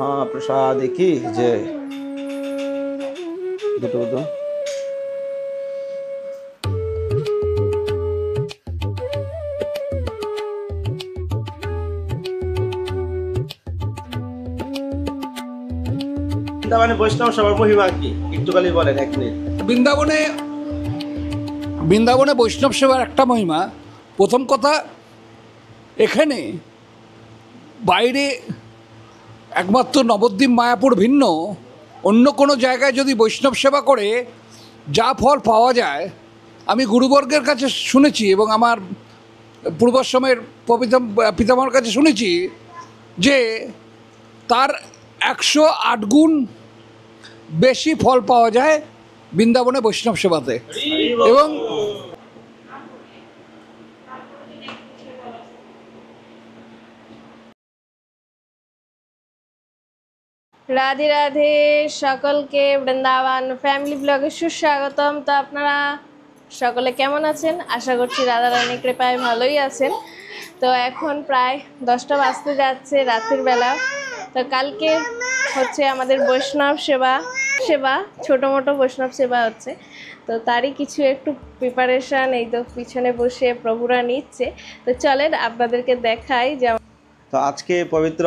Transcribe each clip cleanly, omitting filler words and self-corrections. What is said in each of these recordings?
महाप्रसाद की जय। দুটো দুটো বৃন্দাবনে বৈষ্ণব সভার মহিমা কি একটু খালি বলেন এক মিনিট। বৃন্দাবনে বৈষ্ণব সেবার একটা মহিমা, প্রথম কথা এখানে বাইরে একমাত্র নবদ্বীপ মায়াপুর ভিন্ন অন্য কোনো জায়গায় যদি বৈষ্ণব সেবা করে যা ফল পাওয়া যায়, আমি গুরুবর্গের কাছে শুনেছি এবং আমার পূর্বাশ্রমের পিতামহের কাছে শুনেছি যে তার 108 গুণ বেশি ফল পাওয়া যায় বৃন্দাবনে বৈষ্ণব সেবাতে। এবং রাধে রাধে, সকলকে বৃন্দাবন ফ্যামিলি ব্লগে সুস্বাগতম। তো আপনারা সকলে কেমন আছেন? আশা করছি রাধা রানীর কৃপায় ভালোই আছেন। তো এখন প্রায় 10টা বাজতে যাচ্ছে রাতের বেলা। তো কালকে হচ্ছে আমাদের বৈষ্ণব সেবা ছোটো মোটো বৈষ্ণব সেবা হচ্ছে, তো তারই কিছু একটু প্রিপারেশান এই তো পিছনে বসে প্রভুরা নিচ্ছে। তো চলেন আপনাদেরকে দেখাই যে তো আজকে পবিত্র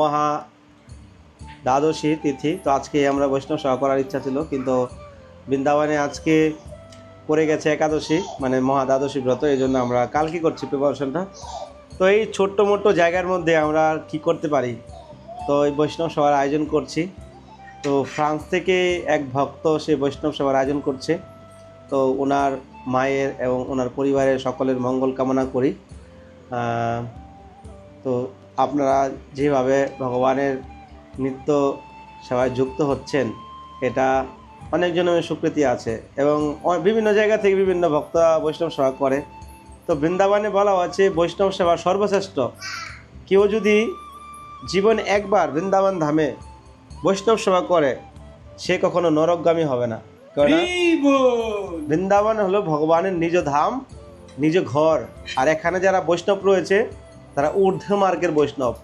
মহা দ্বাদশী তিথি। তো আজকে আমরা বৈষ্ণব সেবা করার ইচ্ছা ছিল, কিন্তু বৃন্দাবনে আজকে পড়ে গেছে একাদশী, মানে মহা দ্বাদশী ব্রত, এই জন্য আমরা কালকে করছি প্রিপারেশনটা। তো এই ছোট্ট মোট্ট জায়গার মধ্যে আমরা কি করতে পারি, তো এই বৈষ্ণব সেবার আয়োজন করছি। তো ফ্রান্স থেকে এক ভক্ত সে বৈষ্ণব সেবার আয়োজন করছে। তো ওনার মায়ের এবং ওনার পরিবারের সকলের মঙ্গল কামনা করি। তো আপনারা যেভাবে ভগবানের নিত্য সেবায় যুক্ত হচ্ছেন, এটা অনেকজনের স্বীকৃতি আছে এবং বিভিন্ন জায়গা থেকে বিভিন্ন ভক্তরা বৈষ্ণব সেবা করে। তো বৃন্দাবনে বলা হচ্ছে বৈষ্ণব সেবা সর্বশ্রেষ্ঠ। কেউ যদি জীবনে একবার বৃন্দাবন ধামে বৈষ্ণব সেবা করে সে কখনো নরকগামী হবে না। কারণ বৃন্দাবন হলো ভগবানের নিজ ধাম, নিজ ঘর। আর এখানে যারা বৈষ্ণব রয়েছে তারা ঊর্ধ্ব মার্গের বৈষ্ণব,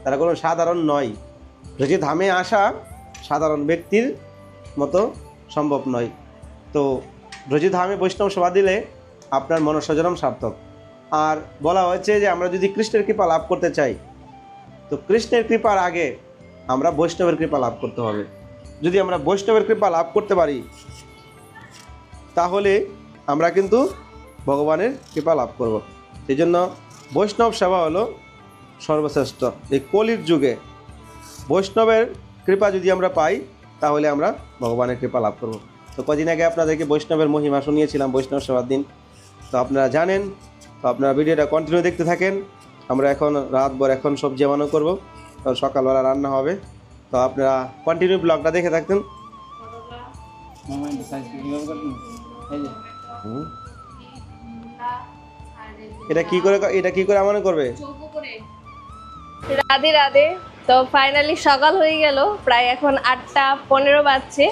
তারা কোনো সাধারণ নয়। যদি ধামে আসা সাধারণ ব্যক্তির মতো সম্ভব নয়। তো ব্রজি ধামে বৈষ্ণব সেবা দিলে আপনার মনঃসজনম সার্থক। আর বলা হয়েছে যে আমরা যদি কৃষ্ণের কৃপা লাভ করতে চাই, তো কৃষ্ণের কৃপার আগে আমরা বৈষ্ণবের কৃপা লাভ করতে হবে। যদি আমরা বৈষ্ণবের কৃপা লাভ করতে পারি তাহলে আমরা কিন্তু ভগবানের কৃপা লাভ করব। সেই জন্য বৈষ্ণব সেবা হলো সর্বশ্রেষ্ঠ। এই কলির যুগে বৈষ্ণবের কৃপা যদি আমরা পাই তাহলে আমরা ভগবানের কৃপা লাভ করব। তো কদিন আগে আপনাদেরকে বৈষ্ণবের মহিমা শুনিয়েছিলাম বৈষ্ণব সেবার দিন, তো আপনারা জানেন। তো আপনারা ভিডিওটা কন্টিনিউ দেখতে থাকেন। আমরা এখন রাতভর এখন সবজি বানানো করব, তো সকালবেলা রান্না হবে। তো আপনারা কন্টিনিউ ব্লগটা দেখে থাকতেন। এটা কি করে আমানে করবে? রাধে রাধে। তো ফাইনালি সকাল হয়ে গেল, প্রায় এখন 8টা 15 বাজছে।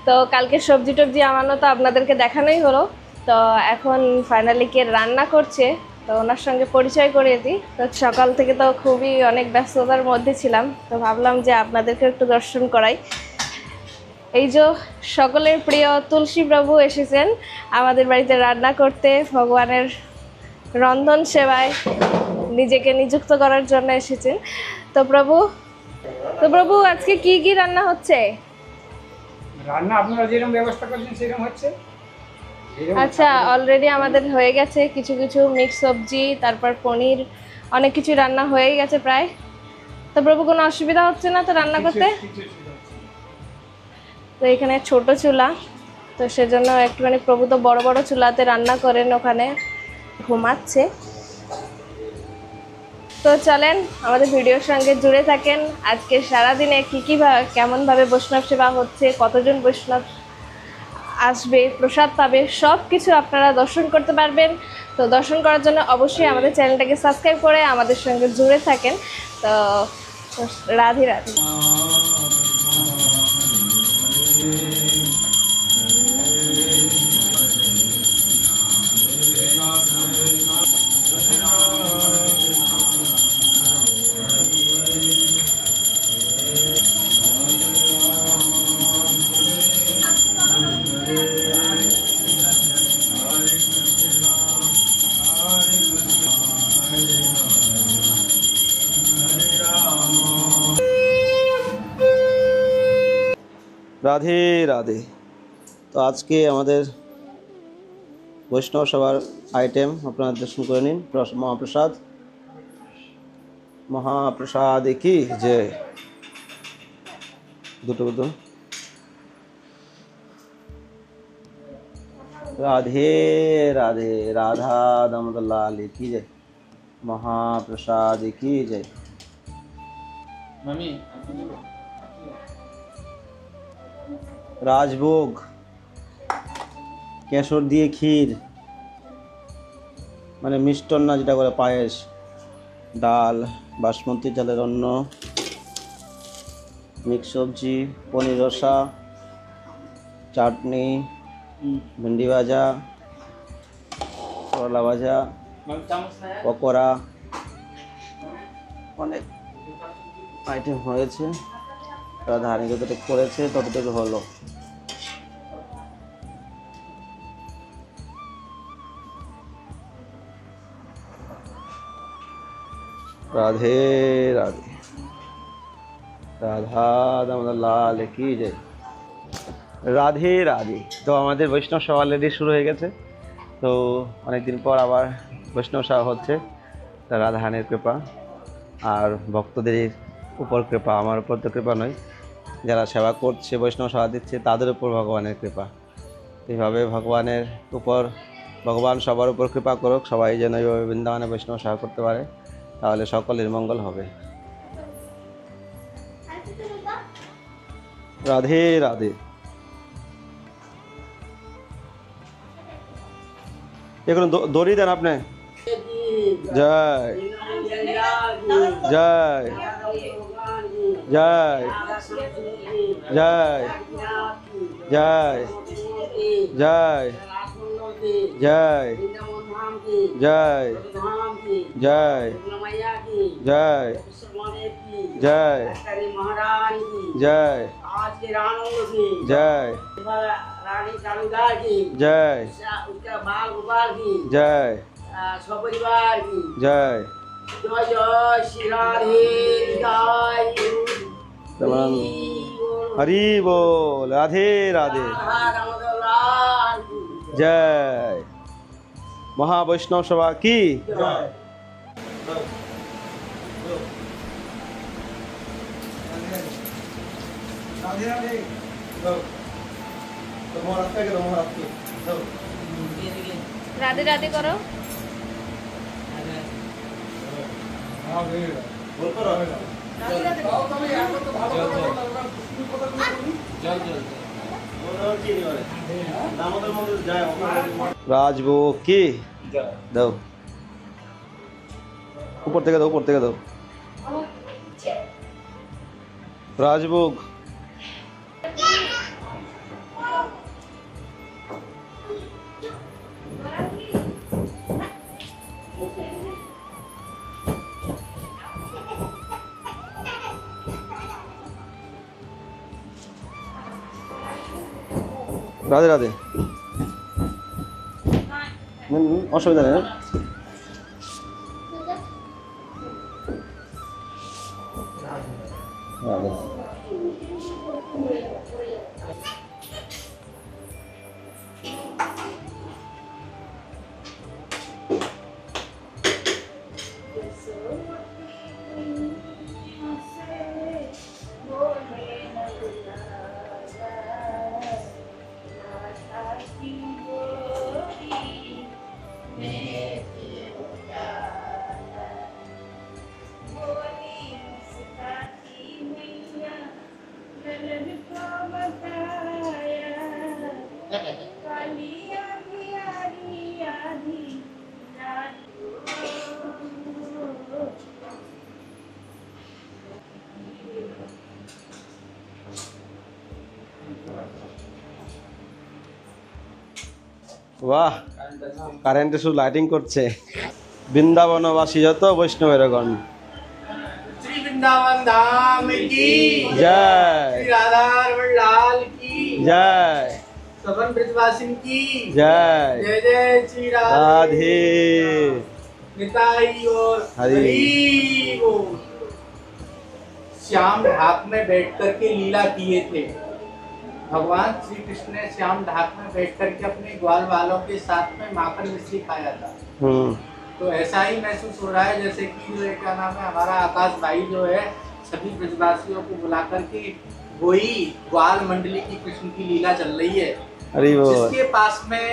তো কালকে সবজি টবজি আমানো তো আপনাদেরকে দেখানোই হলো। তো এখন ফাইনালি কে রান্না করছে তো ওনার সঙ্গে পরিচয় করিয়ে দিই। তো সকাল থেকে তো খুবই অনেক ব্যস্ততার মধ্যে ছিলাম, তো ভাবলাম যে আপনাদেরকে একটু দর্শন করাই। এই যে সকলের প্রিয় তুলসী প্রভু এসেছেন আমাদের বাড়িতে রান্না করতে, ভগবানের রন্ধন সেবায় নিজেকে নিযুক্ত করার জন্য এসেছেন। তো প্রভু আজকে কি কি রান্না হচ্ছে? রান্না আপনারা যেরকম ব্যবস্থা করছেন সেরকম হচ্ছে। আচ্ছা, অলরেডি আমাদের হয়ে গেছে কিছু কিছু মিক্স সবজি, তারপর পনির, অনেক কিছু রান্না হয়ে গেছে প্রায়। তো প্রভু কোনো অসুবিধা হচ্ছে না তো রান্না করতে? তো এখানে ছোট চুলা, তো সেজন্য একটুখানি প্রভু তো বড় বড় চুলাতে রান্না করেন, ওখানে ঘুমাচ্ছে। তো চলেন আমাদের ভিডিওর সঙ্গে জুড়ে থাকেন। আজকে সারাদিনে কেমনভাবে বৈষ্ণব সেবা হচ্ছে, কতজন বৈষ্ণব আসবে, প্রসাদ পাবে, সব কিছু আপনারা দর্শন করতে পারবেন। তো দর্শন করার জন্য অবশ্যই আমাদের চ্যানেলটাকে সাবস্ক্রাইব করে আমাদের সঙ্গে জুড়ে থাকেন। তো রাধে রাধে। রাধে রাধে। তো আজকে আমাদের বৈষ্ণব সভার আইটেম আপনারা দর্শন করে নিন। মহাপ্রসাদ, মহাপ্রসাদ কি যে দুটো দুটো। রাধে রাধে, রাধা দামোদর লাল কি জয়, মহাপ্রসাদ কি জয়। রাজভোগ, কেশর দিয়ে ক্ষীর মানে মিষ্টান্ন যেটা করে পায়েস, ডাল, বাসমতি চালের অন্ন, মিক্স সবজি, পনির রসা, চাটনি, ভিন্ডি ভাজা, করলা ভাজা, পকোড়া, অনেক আইটেম হয়েছে। রাধারানী যতটুকু করেছে ততটুকু হলো। রাধে রাধে, রাধা দামোদর লাল কি জয়। রাধে রাধে। তো আমাদের বৈষ্ণব সভা অলরেডি শুরু হয়ে গেছে। তো অনেকদিন পর আবার বৈষ্ণব সভা হচ্ছে। তা রাধারানীর কৃপা আর ভক্তদের উপর কৃপা, আমার উপর তো কৃপা নয়, যারা সেবা করছে বৈষ্ণব সেবা দিচ্ছে তাদের উপর ভগবানের কৃপা। এইভাবে ভগবানের উপর, ভগবান সবার উপর কৃপা করুক, সবাই যেন এইভাবে বৃন্দাবনে বৈষ্ণব সেবা করতে পারে, তাহলে সকলের মঙ্গল হবে। রাধে রাধে। এখন দড়ি দেন আপনি। জয় জয় জয় জয় জয় জয় জয় জয় জয় জয় জয় জয় জয় रानी चालुदार की जय, उसका बाल गोपाल की जय, सपरिवार की जय। जय जय श्री राधे जय हरि बोल। राधे राधे, जय। महावैष्णव सभा की जय। राधे राधे। রাধে রাধে করো। রাজভোগ কি দাও, উপর থেকে দাও, উপর থেকে দাও। রাজভোগ, রাধে রাধে। অসুবিধা নেই। রাধে বাহ, কারেন্টে শুধু লাইটিং করছে। বৃন্দাবনবাসী যত বৈষ্ণবের গণ श्री वृंदावन धाम की जय, श्री राधा रमण लाल की जय, सवन ब्रजवासिन की जय। जय जय श्री राधे। राधे निताई और हरि हरि बोल। श्याम ढाक में बैठ करके लीला किए थे। भगवान श्री कृष्ण ने श्याम ढाक में बैठ करके अपने ग्वाल वालों के साथ में माखन मिश्री खाया था। तो ऐसा ही महसूस हो रहा है जैसे कि जो है क्या नाम है, हमारा आकाश भाई जो है सभी ब्रजवासियों को बुला करके वही ग्वाल मंडली की कृष्ण की लीला चल रही है। जिसके पास में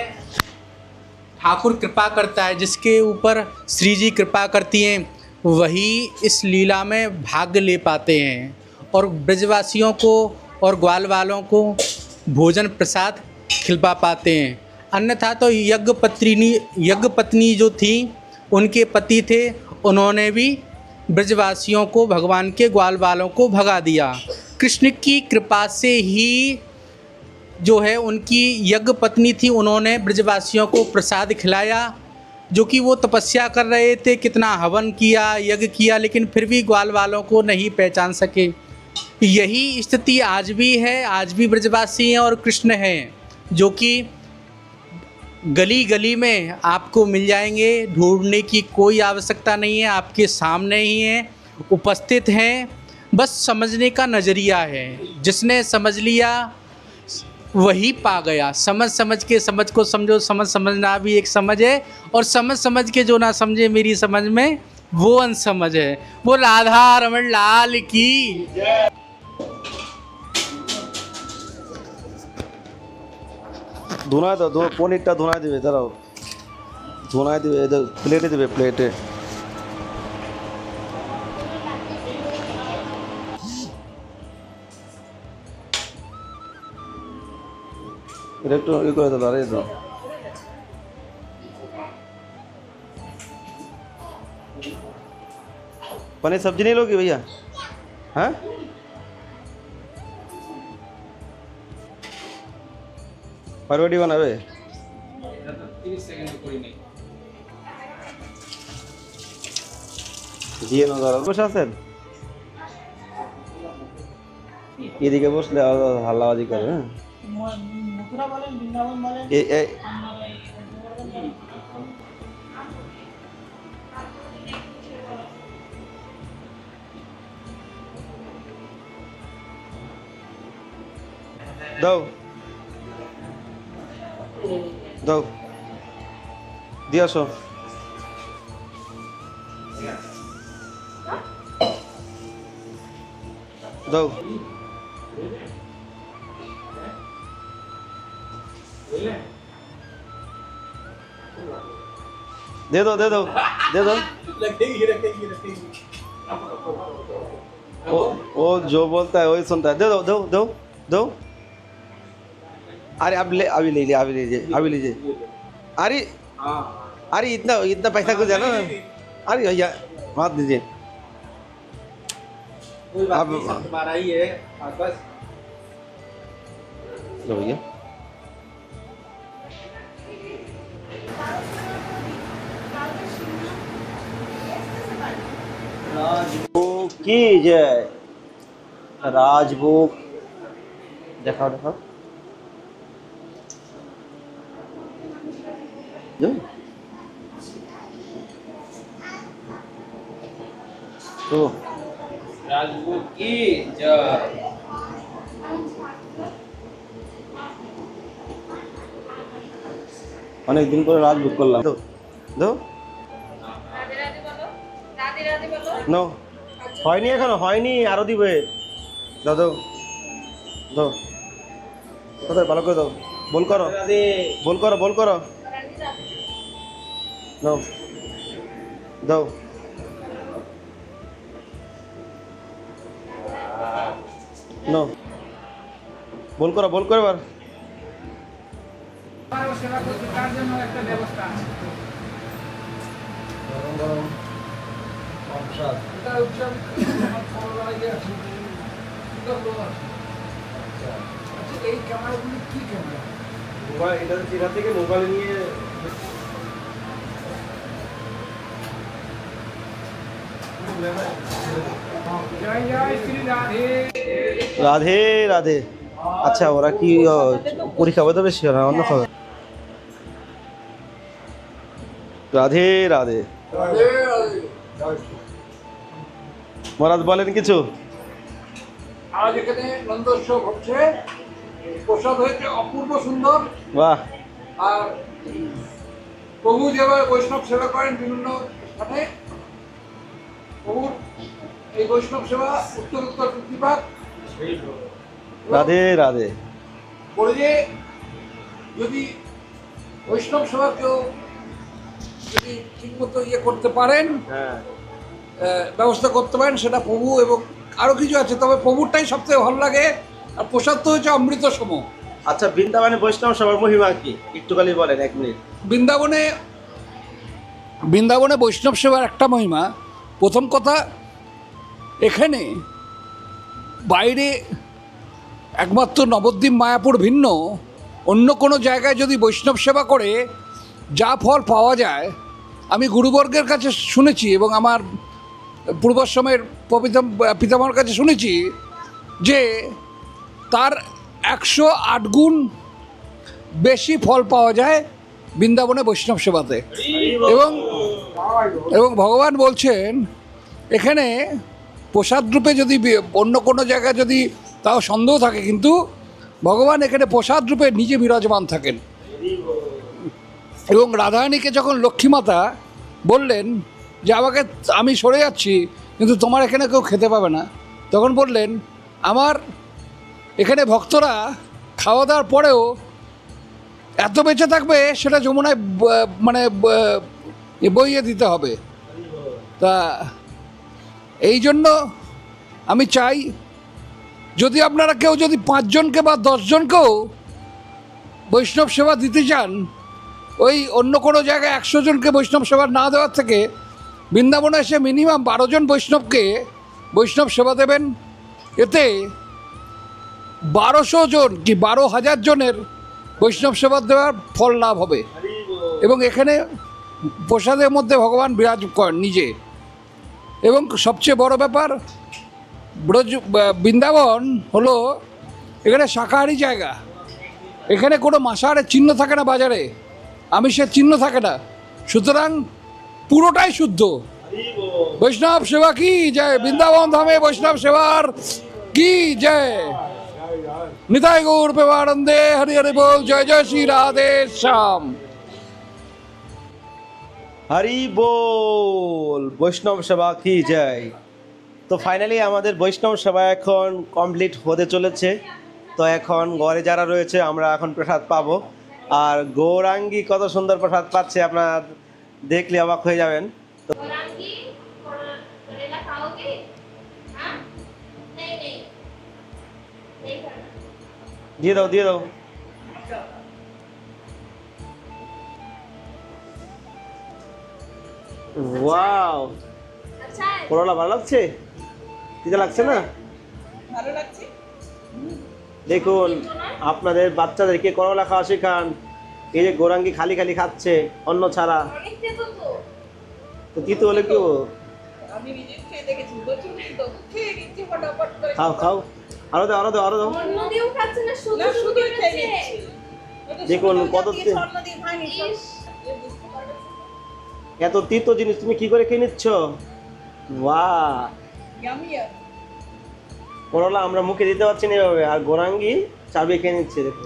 ठाकुर कृपा करता है, जिसके ऊपर श्री जी कृपा करती हैं, वही इस लीला में भाग ले पाते हैं और ब्रजवासियों को और ग्वाल वालों को भोजन प्रसाद खिलवा पाते हैं। अन्यथा तो यज्ञ पत्नी जो थी, उनके पति थे, उन्होंने भी ब्रजवासियों को, भगवान के ग्वाल वालों को भगा दिया। कृष्ण की कृपा से ही जो है उनकी यज्ञ पत्नी थी, उन्होंने ब्रजवासियों को प्रसाद खिलाया, जो कि वो तपस्या कर रहे थे, कितना हवन किया, यज्ञ किया, लेकिन फिर भी ग्वाल वालों को नहीं पहचान सके। यही स्थिति आज भी है। आज भी ब्रजवासी हैं और कृष्ण हैं, जो कि गली गली में आपको मिल जाएंगे। ढूंढने की कोई आवश्यकता नहीं है, आपके सामने ही हैं, उपस्थित हैं। बस समझने का नज़रिया है। जिसने समझ लिया वही पा गया। समझ के समझ को समझो। समझना भी एक समझ है, और समझ के जो ना समझे मेरी समझ में, वो अनसमझ है। वो राधा रमण लाल की। ধোনায় দাও, পনিরটা ধোনায় দিবে, দাঁড়াও, ধোনায় দিবে, প্লেটে দিবে, প্লেটে। এটা একটু ই করে দাও, আরে দাও। पनीर सब्जी नहीं लोगी भैया? हाँ, परवड़ी बनावे দিয়ে না দাঁড়া, বসে আছেন এদিকে বসলে হাল্লাবাজি করে। হ্যাঁ, দাও দাও, দিয়ে আসো। দাও, दे दो दे दो दे दो। वो जो बोलता है वही सुनता है। दे दो दो दो दो। अरे अब ले, अभी लीजिए, अभी लीजिए, अभी लीजिए। अरे अरे इतना इतना पैसा कुछ है ना। अरे भैया हाथ दीजिए। अब हमारा ही है बस। लो भैया, राजभोग की जय। राजभोग देखाओ देखाओ। जो तो राजभोग की जय। অনেক দিন করে রাজভোগ করলাম। দো দো, রাধে রাধে বলো, রাধে রাধে বলো। নো হয়নি, এখনো হয়নি, আরো দিবে। দাও দাও দাও, কোথায় ভালো করে দাও, বল করো, বল করো, বল করো। নাও দাও, নাও, বল করো, বল করো এবার। আমার সেবা করতে তার জন্য একটা ব্যবস্থা আছে। এটা উৎসব আমার খবর লাগে আছে। আচ্ছা, এই ক্যামেরাগুলি কি ক্যামেরা? মোবাইল, এটা চিরা থেকে মোবাইল নিয়ে। জয় জয় শ্রী রাধে। রাধে রাধে। আচ্ছা, ওরা কি পুরি খাবে তো বেশি না অন্য খাবে? রাধে রাধে মহারাজ বলেন কিছু। আজ এখানে নন্দোৎসব হচ্ছে, প্রসাদ হয়েছে অপূর্ব সুন্দর। বাহ, আর প্রভু যেভাবে বৈষ্ণব সেবা করেন বিভিন্ন স্থানে, প্রভুর এই বৈষ্ণব সেবা উত্তরোত্তর বৃদ্ধি পাক। রাধে রাধে। বলে যে যদি বৈষ্ণব সেবা কেউ যদি ঠিকমতো করতে পারেন, হ্যাঁ, ব্যবস্থা করতে পারেন, সেটা প্রভু এবং আরও কিছু আছে, তবে প্রভুরটাই সবথেকে ভালো লাগে। আর প্রসাদ তো হচ্ছে অমৃত সম। আচ্ছা, বৃন্দাবনে বৈষ্ণব সবার মহিমা কি একটু খালি বলেন, 1 মিনিট। বৃন্দাবনে বৈষ্ণব সেবার একটা মহিমা। প্রথম কথা, এখানে বাইরে একমাত্র নবদ্বীপ মায়াপুর ভিন্ন অন্য কোনো জায়গায় যদি বৈষ্ণব সেবা করে যা ফল পাওয়া যায়, আমি গুরুবর্গের কাছে শুনেছি এবং আমার পূর্বাশ্রমের পিতামহের কাছে শুনেছি যে তার 108 গুণ বেশি ফল পাওয়া যায় বৃন্দাবনে বৈষ্ণব সেবাতে। এবং ভগবান বলছেন এখানে প্রসাদ রূপে যদি অন্য কোনো জায়গায় যদি তাও সন্দেহ থাকে, কিন্তু ভগবান এখানে প্রসাদ রূপে নিজে বিরাজমান থাকেন। এবং রাধারানীকে যখন লক্ষ্মীমাতা বললেন যে আমি সরে যাচ্ছি, কিন্তু তোমার এখানে কেউ খেতে পাবে না, তখন বললেন আমার এখানে ভক্তরা খাওয়া দাওয়ার পরেও এত বেঁচে থাকবে সেটা যমুনায় মানে বইয়ে দিতে হবে। তা এই জন্য আমি চাই, যদি আপনারা কেউ যদি 5 জনকে বা 10 জনকেও বৈষ্ণব সেবা দিতে চান, ওই অন্য কোনো জায়গায় 100 জনকে বৈষ্ণব সেবা না দেওয়ার থেকে বৃন্দাবনে এসে মিনিমাম 12 জন বৈষ্ণবকে বৈষ্ণব সেবা দেবেন। এতে 1200 জন কি 12,000 জনের বৈষ্ণব সেবা দেওয়ার ফল লাভ হবে। এবং এখানে প্রসাদের মধ্যে ভগবান বিরাজ করেন নিজে। এবং সবচেয়ে বড় ব্যাপার, বৃন্দাবন হলো এখানে শাকাহারী জায়গা। এখানে কোনো মাংসাহারের চিহ্ন থাকে না বাজারে, আমিষের চিহ্ন থাকে না, সুতরাং পুরোটাই শুদ্ধ। বৈষ্ণব সেবা কি জয়, বৃন্দাবন ধামে বৈষ্ণব সেবার কি জয়। নিতাই গৌর প্রেমানন্দে, হরি হরি বল, জয় জয় শ্রী রাধে শ্যাম। হরি বল, বৈষ্ণব সেবা কি জয়। তো ফাইনালি আমাদের বৈষ্ণব সেবা এখন কমপ্লিট হতে চলেছে। তো এখন ঘরে যারা রয়েছে আমরা এখন প্রসাদ পাবো। আর গৌরাঙ্গী কত সুন্দর প্রসাদ পাচ্ছে, আপনারা দেখলে অবাক হয়ে যাবেন। দিয়ে দাও, দিয়ে দাও। ওয়াও, করলা ভালো লাগছে? দিতে লাগছে না? ভালো লাগছে। দেখুন, আপনাদের বাচ্চাদেরকে করলা খাওয়া শেখান। এই যে গৌরাঙ্গী খালি খালি খাচ্ছে অন্ন ছাড়া, তো তিতো হলে কি? আমি নিজে খেয়ে দেখেছি, প্রচুর তো খেয়ে নিচ্ছি ফটাফট করে। খাও খাও, আরো দাও, আরো দাও, আরো দাও। অন্য দিয়েও খাচ্ছে না, শুধু না, শুধু খেয়ে খাচ্ছে। নিচ্ছি। দেখুন কত স্বর্ণ দিয়ে খাইনি সব। ইস, বুঝতে পারবে এত তিতো জিনিস তুমি কি করে খেয়ে নিচ্ছ? বাহ, ইয়ামি। করলা আমরা মুখে দিতে পারছি না এভাবে, আর গৌরাঙ্গী চাবিয়ে খেয়ে নিচ্ছে। দেখো,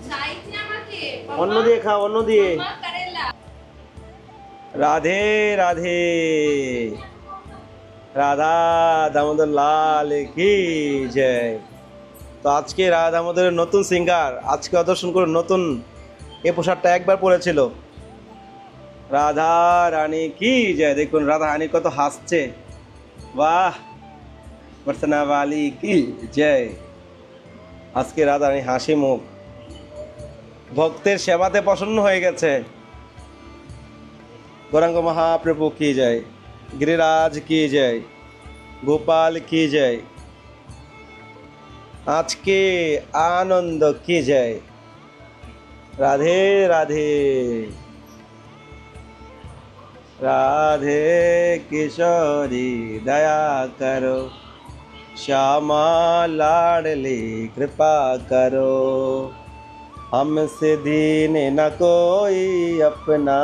চাইছে আমাকে, বাবা, অন্য দিয়ে খাও, অন্য দিয়ে। বাবা, কারেলা। রাধে রাধে, রাধা দামোদর লাল কি জয়। তো আজকে রাধা দামোদরের নতুন সিঙ্গার আজকে অদর্শন করে নতুন এ পোশাকটা একবার পরেছিল। রাধা রানী কি জয়। দেখুন রাধা রানী কত হাসছে, বাহ, বর্ষনা বালি কি জয়। আজকে রাধা রানী হাসি মুখ, ভক্তের সেবাতে প্রসন্ন হয়ে গেছে। গৌরাঙ্গ মহাপ্রভু কি জয়, गिरिराज की जय, गोपाल की जय, आज के आनंद की जय। राधे राधे, राधे किशोरी दया करो, श्यामा लाडली कृपा करो। हमसे दीन न कोई अपना।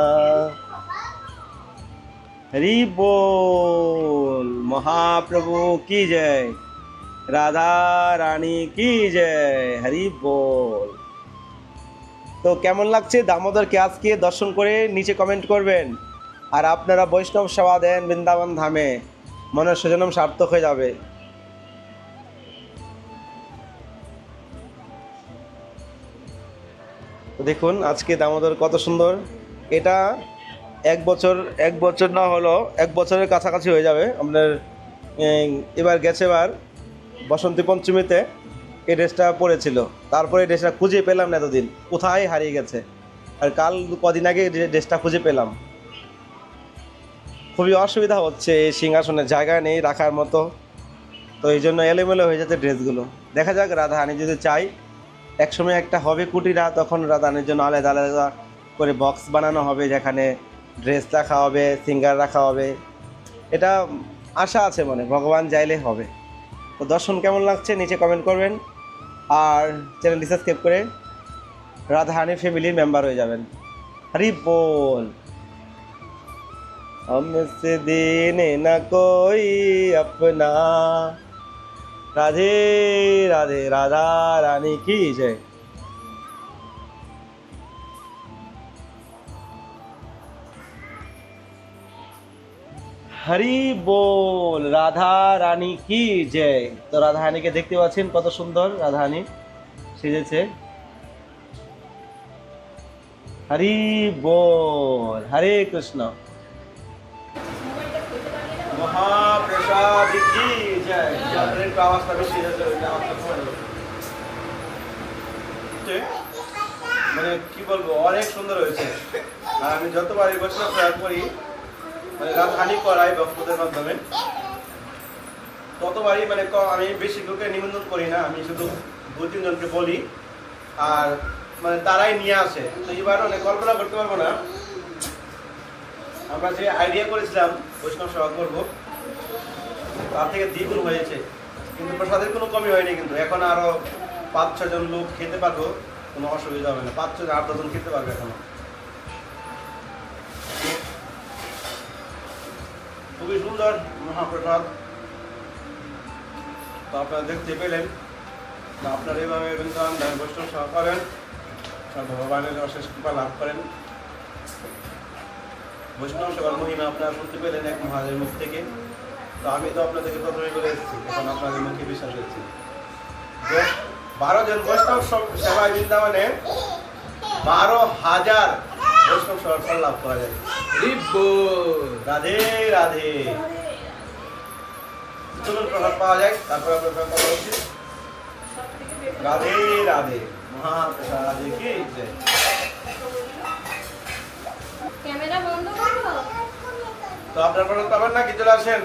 हरि बोल, महाप्रभु की जय, राधा रानी की जय, हरि बोल। তো কেমন লাগছে দামোদরকে আজকে দর্শন করে নিচে কমেন্ট করবেন। আর আপনারা বৈষ্ণব সেবা দেন বৃন্দাবন ধামে, মনের সুজনম সার্থক হয়ে যাবে। তো দেখুন আজকে দামোদর কত সুন্দর। এটা এক বছর না হলো 1 বছরের কাছাকাছি হয়ে যাবে। আপনার এবার বসন্তী পঞ্চমীতে এই ড্রেসটা পরেছিল, তারপরে এই ড্রেসটা খুঁজে পেলাম না, এতদিন কোথায় হারিয়ে গেছে। আর কাল কদিন আগে ড্রেসটা খুঁজে পেলাম। খুবই অসুবিধা হচ্ছে, এই সিংহাসনে জায়গা নেই রাখার মতো, তো এই জন্য এলোমেলো হয়ে যাচ্ছে ড্রেসগুলো। দেখা যাক, রাধারানী যদি চাই একসময় একটা হবে কুটিরা, তখন রাধারানীর জন্য আলাদা আলাদা করে বক্স বানানো হবে, যেখানে ড্রেস রাখা হবে, সিঙ্গার রাখা হবে। এটা আশা আছে মনে, ভগবান চাইলে হবে। তো দর্শন কেমন লাগছে নিচে কমেন্ট করবেন, আর চ্যানেলটি সাবস্ক্রাইব করে রাধারানী ফ্যামিলির মেম্বার হয়ে যাবেন। হরি बोल। हमसे दीन न कोई अपना। राधे राधे, राधा रानी की जय। হরি बोल, রাধা রানী কি জয়। তো রাধা রানীকে দেখতে পাচ্ছেন কত সুন্দর রাধা রানী সেজেছে। হরি बोल, হরে কৃষ্ণ। মহাপ্রসাদ কি জয়। আপনার একটু আওয়াজটা বেশি হয়েছে, মানে কি বলবো, অনেক সুন্দর হয়েছে। আর আমি যতবার এই বৈষ্ণব প্রয়াস করি, মানে রাধারানী করাই ভক্তদের মাধ্যমে, ততবারই মানে আমি বেশি লোকে নিমন্ত্রণ করি না, আমি শুধু 2-3 জনকে বলি, আর মানে তারাই নিয়ে আসে। তো এবার অনেক কল্পনা করতে পারবো না, আমরা যে আইডিয়া করেছিলাম বৈষ্ণব সেবা করবো, তার থেকে দ্বিগুণ হয়েছে, কিন্তু প্রসাদের কোনো কমি হয়নি। কিন্তু এখন আরো 5-6 জন লোক খেতে পারবো, কোনো অসুবিধা হবে না। 5-6 জন 8-10 জন খেতে পারবে এখনো। খুবই সুন্দর মহাপ্রসাদ। তো আপনারা দেখতে পেলেন, আপনারা এইভাবে বৃন্দাবন ধামে বৈষ্ণব সেবা করেন, ভগবানের অশেষ কৃপা লাভ করেন। বৈষ্ণব সেবার মহিমা আপনারা শুনতে পেলেন এক মহারাজের মুখ থেকে। তো আমি তো আপনাদেরকে প্রথমে বলে এসেছি, এখন আপনাদের মুখে বিশ্বাস হচ্ছে। 12 জন বৈষ্ণব সেবায় বৃন্দাবনে 12,000 বৈষ্ণব সেবার ফল লাভ করা যায়। রাধে রাধে। চলুন প্রসাদ পাওয়া যায়, তারপর আপনার কথা বলছি। রাধে রাধে, মহাপ্রসাদ রাধে কি জয়। ক্যামেরা বন্ধ করো। তো আপনার প্রসাদ পাবেন না, কি চলে আসেন।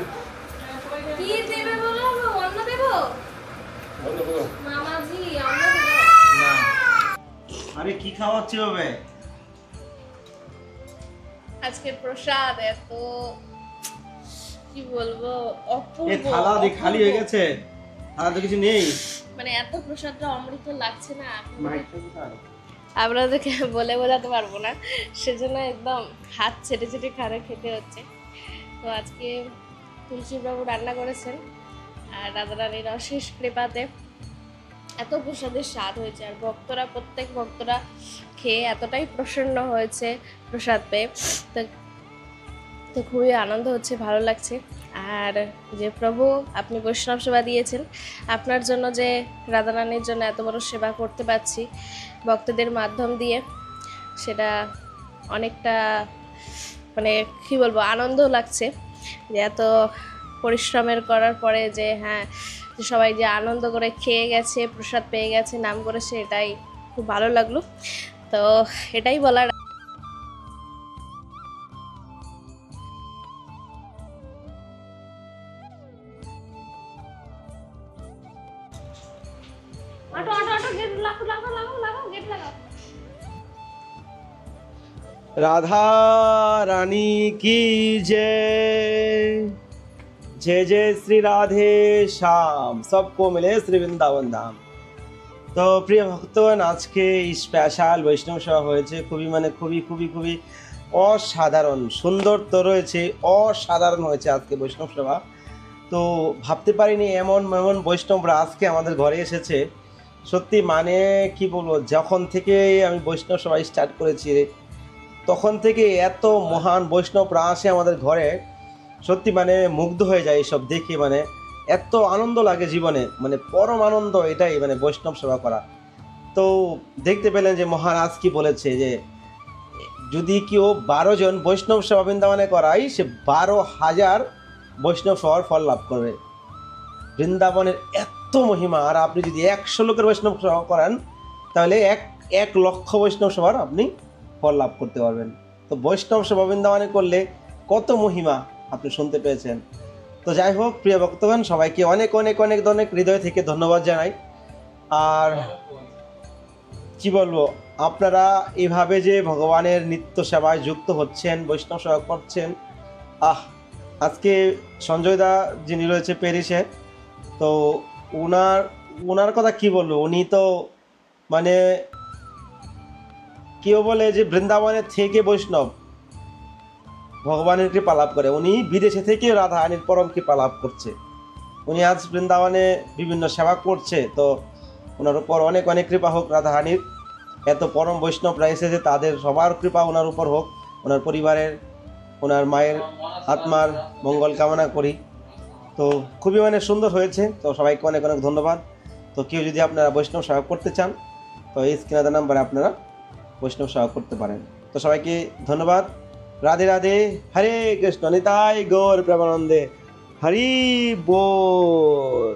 কি দেবে বলো, অন্ন দেব। বন্ধ করো। মামাজি অন্ন দেব না, আরে কি খাওয়াচ্ছি হবে। আজকের প্রসাদ এত কি বলবো, অপূর্ব। এই থালা দিয়ে খালি হয়ে গেছে, থালাতে কিছু নেই। মানে এত প্রসাদটা অমৃত লাগছে না, আপনাদেরকে বলে বোঝাতে পারবো না, সেজন্য একদম হাত ছেটে ছেটে খারে খেতে হচ্ছে। তো আজকে তুলসীবাবু রান্না করেছেন, আর রাধারানীর অশেষ কৃপাতে এত প্রসাদের স্বাদ হয়েছে। আর প্রত্যেক ভক্তরা খেয়ে এতটাই প্রসন্ন হয়েছে প্রসাদ পেয়ে। তো খুবই আনন্দ হচ্ছে, ভালো লাগছে। আর যে প্রভু আপনি বৈষ্ণব সেবা দিয়েছেন, আপনার জন্য যে রাধারানীর জন্য এত বড় সেবা করতে পারছি ভক্তদের মাধ্যম দিয়ে, সেটা অনেকটা মানে কী বলবো, আনন্দ লাগছে যে এত পরিশ্রমের করার পরে যে হ্যাঁ, যে সবাই যে আনন্দ করে খেয়ে গেছে, প্রসাদ পেয়ে গেছে, নাম করেছে, এটাই খুব ভালো লাগলো। তো এটাই বলার। राधा रानी की जय। जय जय श्री राधे श्याम, सबको मिले श्री वृंदावन धाम। তো প্রিয় ভক্তগণ, আজকে স্পেশাল বৈষ্ণব সেবা হয়েছে, খুবই মানে খুবই খুবই খুবই অসাধারণ, সুন্দর তো রয়েছে, অসাধারণ হয়েছে আজকে বৈষ্ণব সেবা। তো ভাবতে পারিনি এমন এমন বৈষ্ণবরা আজকে আমাদের ঘরে এসেছে। সত্যি মানে কি বলবো, যখন থেকে আমি বৈষ্ণব সেবা স্টার্ট করেছি তখন থেকে এত মহান বৈষ্ণবরা আসে আমাদের ঘরে, সত্যি মানে মুগ্ধ হয়ে যায় এসব দেখে। মানে এত আনন্দ লাগে জীবনে, মানে পরম আনন্দ এটাই, মানে বৈষ্ণব সেবা করা। তো দেখতে পেলেন যে মহারাজ কি বলেছে, যে যদি কেউ 12 জন বৈষ্ণব সেবা বৃন্দাবনে করায়, সে 12,000 বৈষ্ণব সেবার ফল লাভ করবে। বৃন্দাবনের এত মহিমা, আর আপনি যদি 100 লোকের বৈষ্ণব সেবা করেন তাহলে 1 লক্ষ বৈষ্ণব সেবার আপনি ফল লাভ করতে পারবেন। তো বৈষ্ণব সেবা বৃন্দাবনে করলে কত মহিমা আপনি শুনতে পেয়েছেন। তো যাই হোক প্রিয় ভক্তগণ, সবাইকে অনেক অনেক অনেক অনেক হৃদয় থেকে ধন্যবাদ জানাই। আর কি বলবো, আপনারা এভাবে যে ভগবানের নিত্য সেবায় যুক্ত হচ্ছেন, বৈষ্ণব সেবা করছেন, আজকে সঞ্জয় দা যিনি রয়েছে প্যারিসে, তো ওনার কথা কি বলবো, উনি তো মানে কেউ বলে যে বৃন্দাবনের থেকে বৈষ্ণব ভগবানের কৃপা লাভ করে, উনি বিদেশে থেকে রাধা রানীর পরম কৃপা লাভ করছে। উনি আজ বৃন্দাবনে বিভিন্ন সেবা করছে, তো ওনার উপর অনেক অনেক কৃপা হোক রাধা রানীর। এত পরম বৈষ্ণবরা এসেছে, তাদের সবার কৃপা ওনার উপর হোক, ওনার পরিবারের, ওনার মায়ের আত্মার মঙ্গল কামনা করি। তো খুবই মানে সুন্দর হয়েছে। তো সবাইকে অনেক অনেক ধন্যবাদ। তো কেউ যদি আপনারা বৈষ্ণব সেবা করতে চান, তো এই স্ক্রিনে নাম্বারে আপনারা বৈষ্ণব সেবা করতে পারেন। তো সবাইকে ধন্যবাদ। রাধে রাধে, হরে কৃষ্ণ, নিতাই গৌর প্রেমানন্দে, হরি बोल।